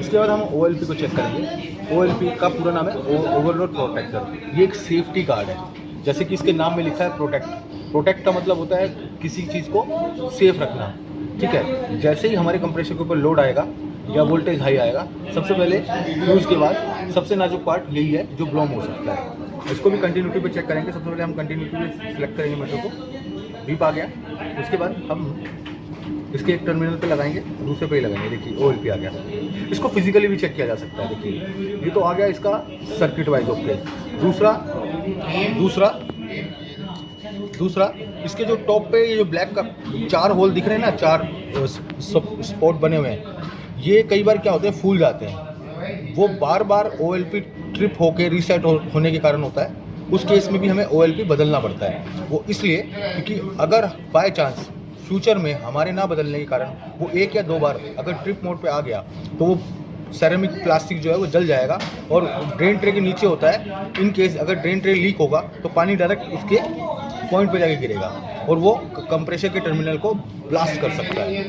इसके बाद हम OLP को चेक करेंगे। OLP का पूरा नाम है ओवरलोड प्रोटेक्टर। ये एक सेफ्टी गार्ड है, जैसे कि इसके नाम में लिखा है प्रोटेक्ट। प्रोटेक्ट का मतलब होता है किसी चीज़ को सेफ रखना, ठीक है। जैसे ही हमारे कंप्रेसर के ऊपर लोड आएगा या वोल्टेज हाई आएगा, सबसे पहले फ्यूज के बाद सबसे नाजुक पार्ट यही है जो ब्लोम हो सकता है। इसको भी कंटिन्यूटी पे चेक करेंगे। सबसे पहले हम कंटिन्यूटी पे सिलेक्ट करेंगे मीटर को, बीप आ गया। उसके बाद हम इसके एक टर्मिनल पे लगाएंगे, दूसरे पे ही लगाएंगे। देखिए OLP आ गया। इसको फिजिकली भी चेक किया जा सकता है। देखिए ये तो आ गया इसका सर्किट वाइज ओके। दूसरा इसके जो टॉप पे ये जो ब्लैक का 4 होल दिख रहे हैं ना, 4 स्पॉट बने हुए हैं, ये कई बार क्या होते हैं, फूल जाते हैं। वो बार बार OLP ट्रिप होके रीसेट होने के कारण होता है। उस केस में भी हमें OLP बदलना पड़ता है। वो इसलिए क्योंकि अगर बाय चांस फ्यूचर में हमारे ना बदलने के कारण वो 1 या 2 बार अगर ट्रिप मोड पे आ गया तो वो सेरेमिक प्लास्टिक जो है वो जल जाएगा और ड्रेन ट्रे के नीचे होता है। इन केस अगर ड्रेन ट्रे लीक होगा तो पानी डायरेक्ट उसके पॉइंट पे जाके गिरेगा और वो कंप्रेसर के टर्मिनल को ब्लास्ट कर सकता है।